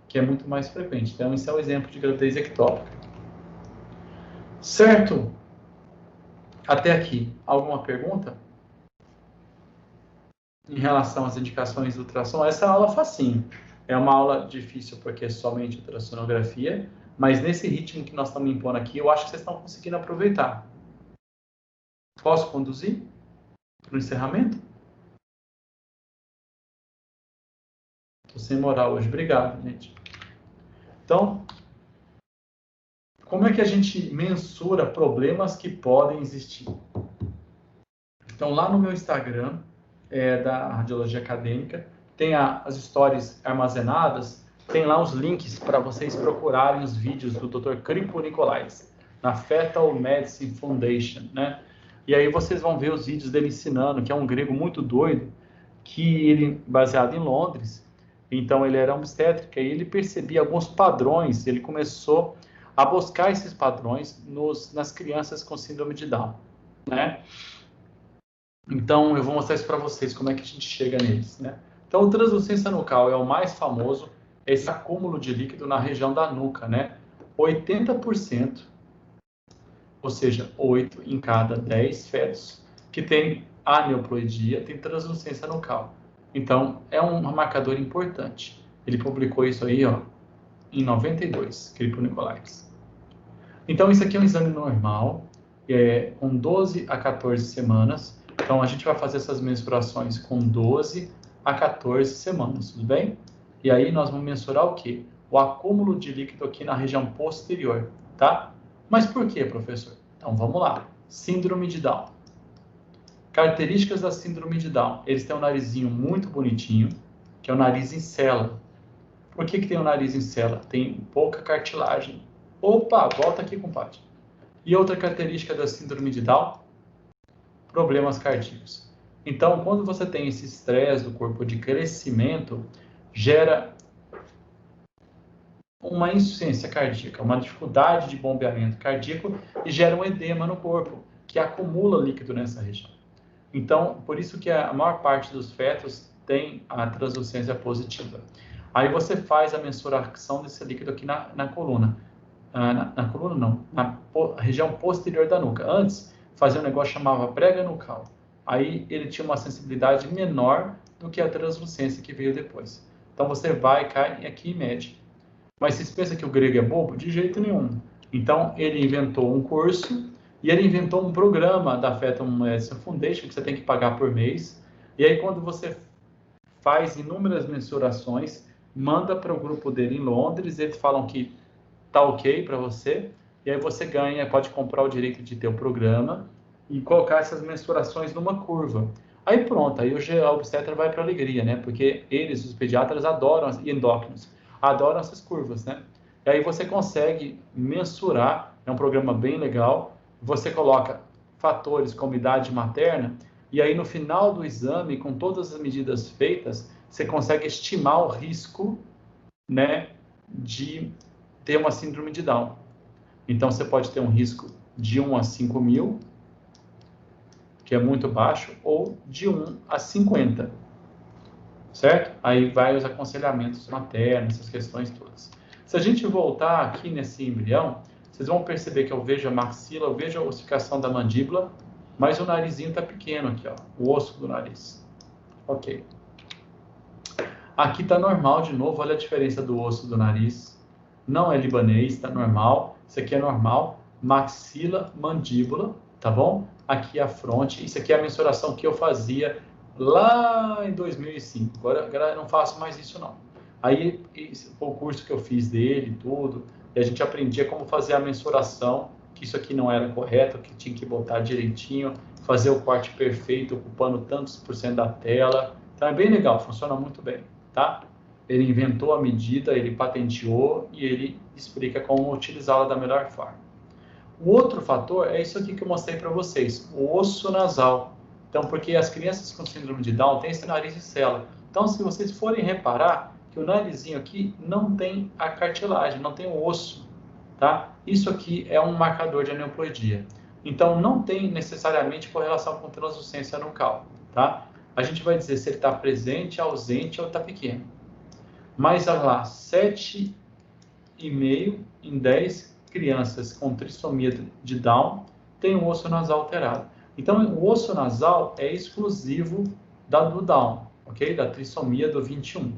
que é muito mais frequente. Então, esse é o exemplo de gravidez ectópica. Certo? Até aqui, alguma pergunta? Em relação às indicações do ultrassom, essa aula é facinho. É uma aula difícil porque é somente ultrassonografia, Mas nesse ritmo que nós estamos impondo aqui, eu acho que vocês estão conseguindo aproveitar. Posso conduzir para o encerramento? Estou sem moral hoje. Obrigado, gente. Então, como é que a gente mensura problemas que podem existir? Então, lá no meu Instagram, da Radiologia Acadêmica, tem as stories armazenadas, tem lá os links para vocês procurarem os vídeos do Dr. Kripo Nicolais, na Fetal Medicine Foundation, né? E aí vocês vão ver os vídeos dele ensinando, que é um grego muito doido, que ele, baseado em Londres, então ele era obstétrica, e ele percebia alguns padrões, ele começou a buscar esses padrões nas crianças com síndrome de Down, né? Então, eu vou mostrar isso para vocês, como é que a gente chega neles, né? Então, o translucência nucal é o mais famoso, esse acúmulo de líquido na região da nuca, né? 80%, ou seja, 8 em cada 10 fetos que tem aneuploidia, tem translucência nucal. Então, é um marcador importante. Ele publicou isso aí, ó, em 92, Kripo Nicolais. Então, isso aqui é um exame normal, com 12 a 14 semanas. Então, a gente vai fazer essas mensurações com 12 a 14 semanas, tudo bem? E aí, nós vamos mensurar o quê? O acúmulo de líquido aqui na região posterior, tá? Mas por quê, professor? Então, vamos lá. Síndrome de Down. Características da síndrome de Down. Eles têm um narizinho muito bonitinho, que é o nariz em cela. Por que tem o nariz em cela? Tem pouca cartilagem. Opa, volta aqui, compadre. E outra característica da síndrome de Down? Problemas cardíacos. Então, quando você tem esse estresse do corpo de crescimento, gera uma insuficiência cardíaca, uma dificuldade de bombeamento cardíaco e gera um edema no corpo, que acumula líquido nessa região. Então, por isso que a maior parte dos fetos tem a translucência positiva. Aí você faz a mensuração desse líquido aqui na coluna. Na coluna não, na região posterior da nuca. Antes, fazia um negócio que chamava prega nucal. Aí ele tinha uma sensibilidade menor do que a translucência que veio depois. Então você vai, cai aqui e mede. Mas vocês pensam que o grego é bobo? De jeito nenhum. Então ele inventou um curso e ele inventou um programa da Fetal Medicine Foundation que você tem que pagar por mês. E aí quando você faz inúmeras mensurações, manda para o grupo dele em Londres, eles falam que tá ok para você, e aí você ganha, pode comprar o direito de ter o programa e colocar essas mensurações numa curva. Aí pronto, aí o obstetra vai para alegria, né? Porque eles, os pediatras, adoram, e endócrinos, adoram essas curvas, né? E aí você consegue mensurar, é um programa bem legal, você coloca fatores como idade materna, e aí no final do exame, com todas as medidas feitas, você consegue estimar o risco, né, de ter uma síndrome de Down. Então, você pode ter um risco de 1 a 5 mil, que é muito baixo, ou de 1 a 50, certo? Aí vai os aconselhamentos maternos, essas questões todas. Se a gente voltar aqui nesse embrião, vocês vão perceber que eu vejo a maxila, eu vejo a ossificação da mandíbula, mas o narizinho está pequeno aqui, ó, o osso do nariz. Ok. Aqui está normal de novo, olha a diferença do osso do nariz. Não é libanês, está normal. Isso aqui é normal. Maxila, mandíbula, tá bom? Aqui a fronte. Isso aqui é a mensuração que eu fazia lá em 2005. Agora eu não faço mais isso, não. Aí, foi o curso que eu fiz dele, tudo. E a gente aprendia como fazer a mensuração, que isso aqui não era correto, que tinha que botar direitinho, fazer o corte perfeito, ocupando tantos por cento da tela. Então, é bem legal, funciona muito bem, tá? Ele inventou a medida, ele patenteou e ele explica como utilizá-la da melhor forma. O outro fator é isso aqui que eu mostrei para vocês, o osso nasal. Então, porque as crianças com síndrome de Down têm esse nariz de cela. Então, se vocês forem reparar que o narizinho aqui não tem a cartilagem, não tem o osso, tá? Isso aqui é um marcador de aneuploidia. Então, não tem necessariamente correlação com translucência nucal, tá? A gente vai dizer se ele está presente, ausente ou está pequeno. Mas, olha lá, 7,5 em 10 crianças com trissomia de Down tem o osso nasal alterado. Então, o osso nasal é exclusivo do Down, ok? Da trissomia do 21.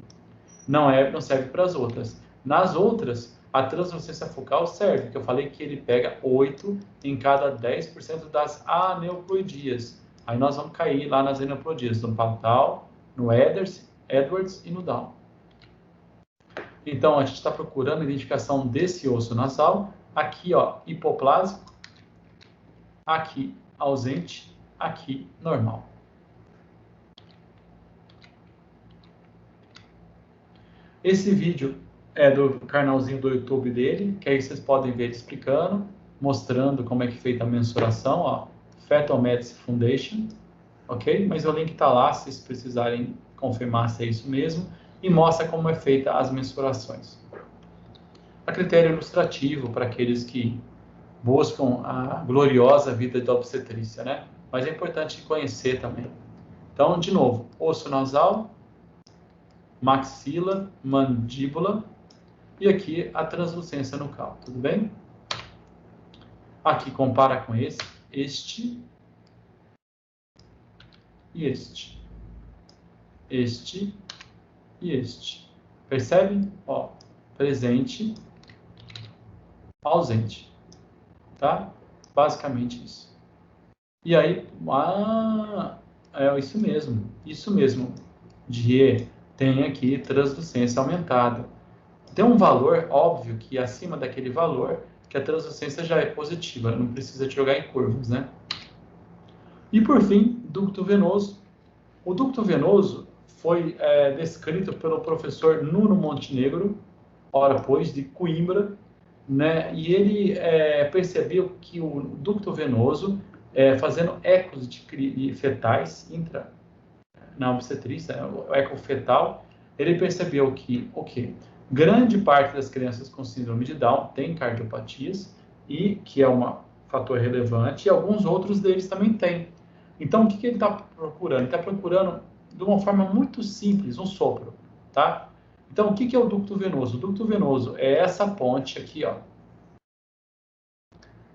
Não serve para as outras. Nas outras, A translucência focal serve, que eu falei que ele pega 8 em cada 10% das aneuploidias. Aí nós vamos cair lá nas aneuploidias, no Patal, no Edwards e no Down. Então, a gente está procurando a identificação desse osso nasal. Aqui, ó, hipoplásico. Aqui, ausente. Aqui, normal. Esse vídeo é do canalzinho do YouTube dele, que aí vocês podem ver ele explicando, mostrando como é que é feita a mensuração, ó, Fetal Medicine Foundation, ok? Mas o link está lá, se vocês precisarem confirmar se é isso mesmo, e mostra como é feita as mensurações. A critério ilustrativo para aqueles que buscam a gloriosa vida da obstetrícia, né? Mas é importante conhecer também. Então, de novo, osso nasal, maxila, mandíbula, e aqui a translucência nucal, tudo bem? Aqui compara com este e este. Este e este. Percebe? Ó, presente, ausente. Tá? Basicamente isso. E aí, é isso mesmo. De tem aqui translucência aumentada. Tem um valor, óbvio, que acima daquele valor, que a translucência já é positiva, não precisa te jogar em curvas, né? E por fim, ducto venoso. O ducto venoso foi descrito pelo professor Nuno Montenegro, ora pois, de Coimbra, né? E ele percebeu que o ducto venoso, fazendo ecos de fetais na obstetrícia, o eco fetal, ele percebeu que, grande parte das crianças com síndrome de Down tem cardiopatias, e que é um fator relevante, e alguns outros deles também têm. Então, o que ele está procurando? Ele está procurando, de uma forma muito simples, um sopro, tá? Então, o que é o ducto venoso? O ducto venoso é essa ponte aqui, ó,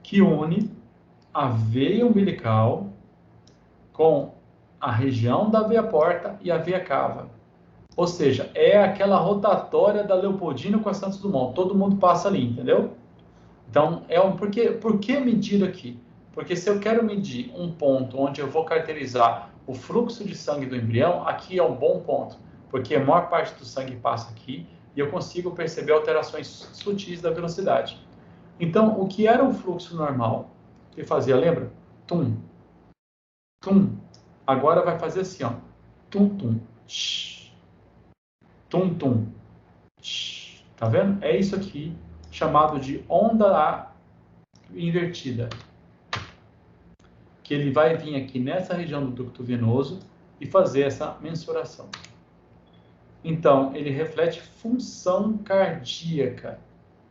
que une a veia umbilical com a região da veia porta e a veia cava. Ou seja, é aquela rotatória da Leopoldina com a Santos Dumont. Todo mundo passa ali, entendeu? Então, por que medir aqui? Porque se eu quero medir um ponto onde eu vou caracterizar o fluxo de sangue do embrião, aqui é um bom ponto, porque a maior parte do sangue passa aqui e eu consigo perceber alterações sutis da velocidade. Então, o que era um fluxo normal? Ele fazia, lembra? Tum, tum. Agora vai fazer assim, ó. Tum, tum, shh. Tum, tum, shh. Tá vendo? É isso aqui, chamado de onda invertida. Que ele vai vir aqui nessa região do ducto venoso e fazer essa mensuração. Então, ele reflete função cardíaca,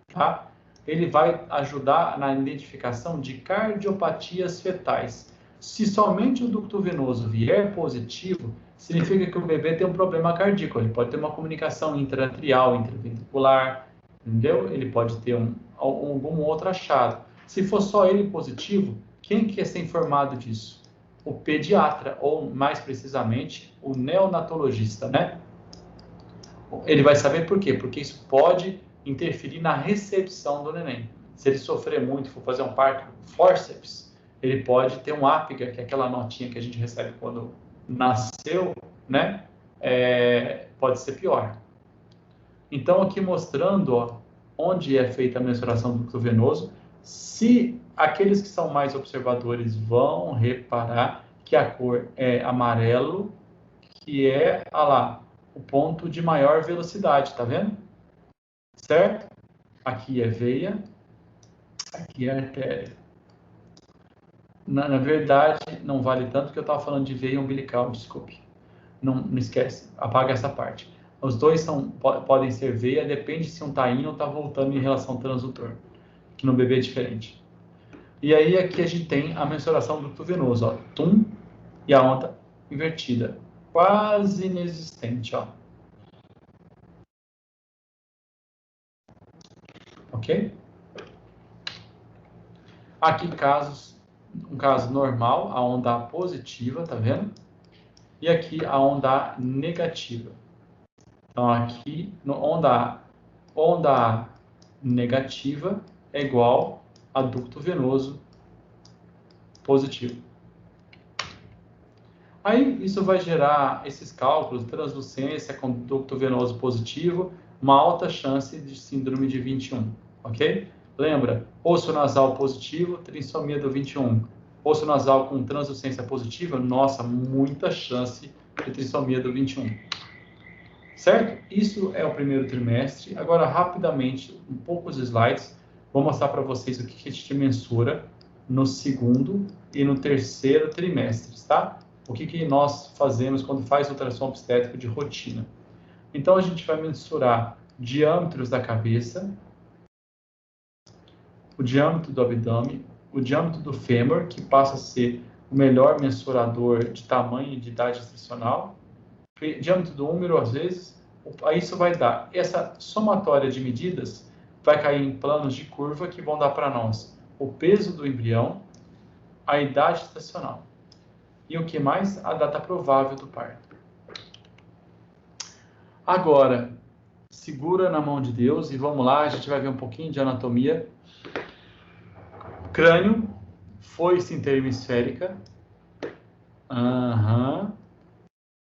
tá? Ele vai ajudar na identificação de cardiopatias fetais. Se somente o ducto venoso vier positivo, significa que o bebê tem um problema cardíaco. Ele pode ter uma comunicação intra-atrial, intraventricular, entendeu? Ele pode ter algum outro achado. Se for só ele positivo, quem quer ser informado disso? O pediatra, ou mais precisamente, o neonatologista, né? Ele vai saber por quê? Porque isso pode interferir na recepção do neném. Se ele sofrer muito, for fazer um parto forceps, ele pode ter um APGAR, que é aquela notinha que a gente recebe quando nasceu, né? Pode ser pior. Então, aqui mostrando, ó, onde é feita a mensuração do ducto venoso, se aqueles que são mais observadores vão reparar que a cor é amarelo, que é, olha lá, o ponto de maior velocidade, tá vendo? Certo? Aqui é veia, aqui é artéria. Na verdade, não vale tanto que eu estava falando de veia umbilical, desculpe. Não esquece, apaga essa parte. Os dois podem ser veia, depende se um está indo ou está voltando em relação ao transdutor, que no bebê é diferente. E aí aqui a gente tem a mensuração do ducto venoso, ó, tum, e a onda invertida, quase inexistente, ó. Ok? Aqui um caso normal, a onda positiva, tá vendo? E aqui a onda negativa. Então aqui, no onda negativa é igual a ducto venoso positivo. Aí, isso vai gerar esses cálculos, translucência com ducto venoso positivo, uma alta chance de síndrome de 21, ok? Lembra, osso nasal positivo, trissomia do 21. Osso nasal com translucência positiva, nossa, muita chance de trissomia do 21. Certo? Isso é o primeiro trimestre. Agora, rapidamente, um poucos slides, vou mostrar para vocês o que a gente mensura no segundo e no terceiro trimestres, tá? O que nós fazemos quando faz ultrassom obstétrico de rotina. Então, a gente vai mensurar diâmetros da cabeça, o diâmetro do abdômen, o diâmetro do fêmur, que passa a ser o melhor mensurador de tamanho e de idade gestacional, diâmetro do úmero, às vezes, aí isso vai dar, essa somatória de medidas vai cair em planos de curva que vão dar para nós o peso do embrião, a idade gestacional. E o que mais? A data provável do parto. Agora, segura na mão de Deus e vamos lá, a gente vai ver um pouquinho de anatomia. Crânio, foice interhemisférica.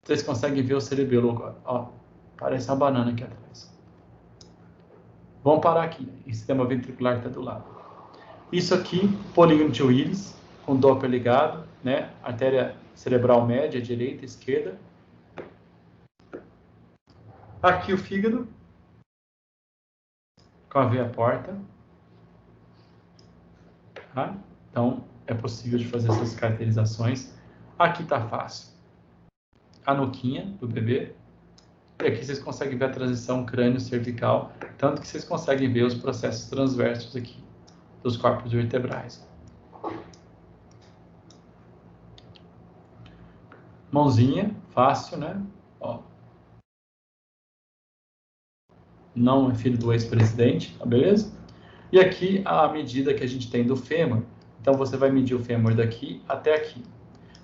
Vocês conseguem ver o cerebelo agora. Ó, parece uma banana aqui atrás. Vamos parar aqui. O sistema ventricular está do lado. Isso aqui, polígono de Willis, com Doppler ligado, né? Artéria cerebral média, direita, esquerda. Aqui o fígado, com a veia porta. Tá? Então, é possível de fazer essas caracterizações. Aqui está fácil. A nuquinha do bebê. E aqui vocês conseguem ver a transição crânio-cervical, tanto que vocês conseguem ver os processos transversos aqui, dos corpos vertebrais. Mãozinha, fácil, né? Ó. Não é filho do ex-presidente, tá beleza? E aqui a medida que a gente tem do fêmur. Então, você vai medir o fêmur daqui até aqui.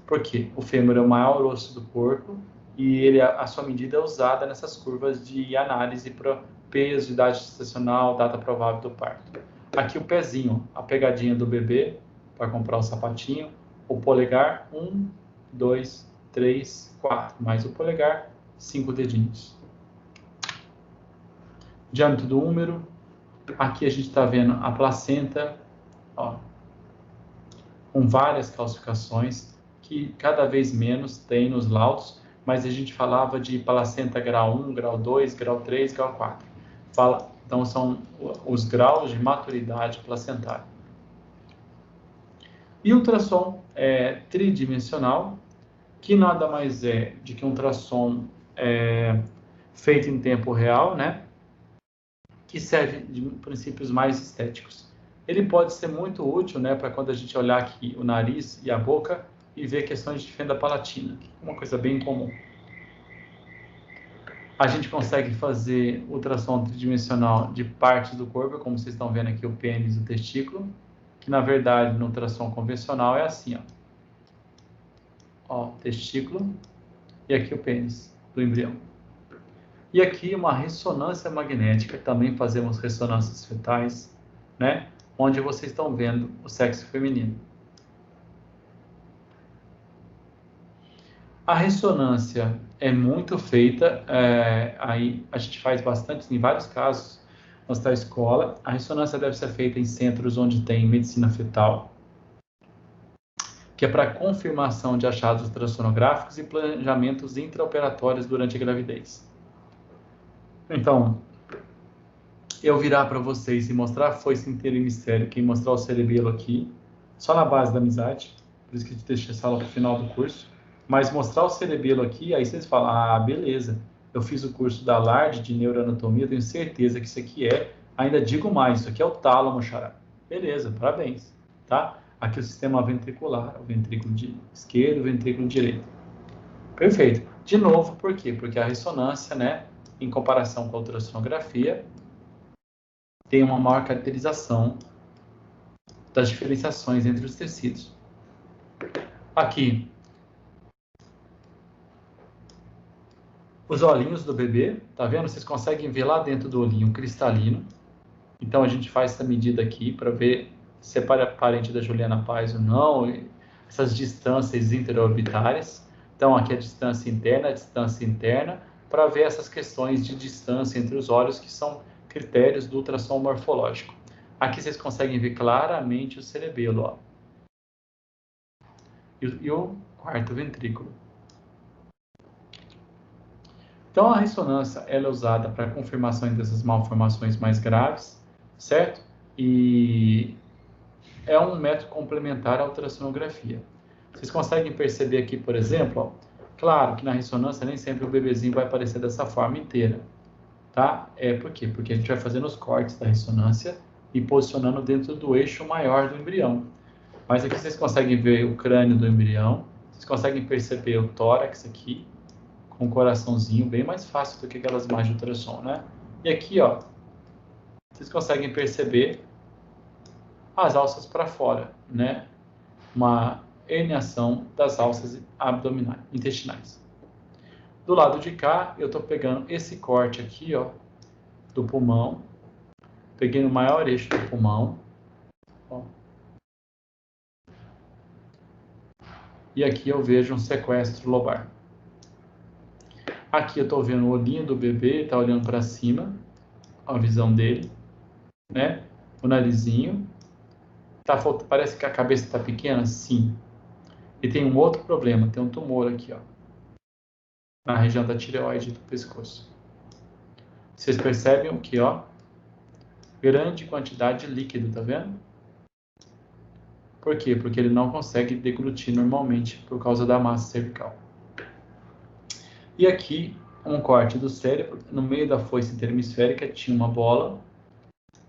Por quê? O fêmur é o maior osso do corpo e a sua medida é usada nessas curvas de análise para peso, idade gestacional, data provável do parto. Aqui o pezinho, a pegadinha do bebê para comprar o sapatinho, o polegar, 1, 2, 3, 4, mais o polegar, 5 dedinhos. Diâmetro do úmero, aqui a gente está vendo a placenta, ó, com várias calcificações, que cada vez menos tem nos laudos, mas a gente falava de placenta grau 1, grau 2, grau 3, grau 4. Então, são os graus de maturidade placentária. E o ultrassom tridimensional, que nada mais é de que um ultrassom feito em tempo real, né? Que serve de princípios mais estéticos. Ele pode ser muito útil, né, para quando a gente olhar aqui o nariz e a boca e ver questões de fenda palatina, que é uma coisa bem comum. A gente consegue fazer ultrassom tridimensional de partes do corpo, como vocês estão vendo aqui o pênis e o testículo, que na verdade no ultrassom convencional é assim, ó, testículo e aqui o pênis do embrião. E aqui uma ressonância magnética, também fazemos ressonâncias fetais, né, onde vocês estão vendo o sexo feminino. A ressonância é muito feita, aí a gente faz bastante, em vários casos, na escola. A ressonância deve ser feita em centros onde tem medicina fetal, que é para confirmação de achados ultrassonográficos e planejamentos intraoperatórios durante a gravidez. Então, eu virar para vocês e mostrar a foice interhemisférica e mostrar o cerebelo aqui, só na base da amizade, por isso que a gente deixa essa aula para o final do curso. Mas mostrar o cerebelo aqui, aí vocês falam, ah, beleza, eu fiz o curso da LARD de neuroanatomia, tenho certeza que isso aqui ainda digo mais, isso aqui é o tálamo, xará. Beleza, parabéns, tá? Aqui o sistema ventricular, o ventrículo esquerdo, o ventrículo direito. Perfeito. De novo, por quê? Porque a ressonância, né, em comparação com a ultrassonografia, tem uma maior caracterização das diferenciações entre os tecidos. Aqui, os olhinhos do bebê, tá vendo? Vocês conseguem ver lá dentro do olhinho cristalino. Então, a gente faz essa medida aqui para ver se é parente da Juliana Paz ou não, essas distâncias interorbitárias. Então, aqui a distância interna, para ver essas questões de distância entre os olhos, que são critérios do ultrassom morfológico. Aqui vocês conseguem ver claramente o cerebelo, ó. E o quarto ventrículo. Então, a ressonância ela é usada para a confirmação dessas malformações mais graves, certo? E é um método complementar à ultrassonografia. Vocês conseguem perceber aqui, por exemplo, ó, claro que na ressonância nem sempre o bebezinho vai aparecer dessa forma inteira, tá? Por quê? Porque a gente vai fazendo os cortes da ressonância e posicionando dentro do eixo maior do embrião. Mas aqui vocês conseguem ver o crânio do embrião, vocês conseguem perceber o tórax aqui, com um coraçãozinho, bem mais fácil do que aquelas imagens de ultrassom, né? E aqui, ó, vocês conseguem perceber as alças para fora, né? Uma herniação das alças abdominais, intestinais. Do lado de cá, eu estou pegando esse corte aqui, ó, do pulmão, peguei no maior eixo do pulmão, ó, e aqui eu vejo um sequestro lobar. Aqui eu estou vendo o olhinho do bebê, está olhando para cima, a visão dele, né? O narizinho. Parece que a cabeça está pequena? Sim. E tem um outro problema, tem um tumor aqui, ó, na região da tireoide do pescoço. Vocês percebem o que, ó? Grande quantidade de líquido, tá vendo? Por quê? Porque ele não consegue deglutir normalmente por causa da massa cervical. E aqui, um corte do cérebro. No meio da foice interhemisférica tinha uma bola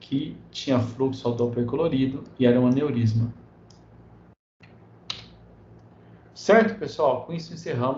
que tinha fluxo ao Doppler colorido e era um aneurisma. Certo, pessoal? Com isso encerramos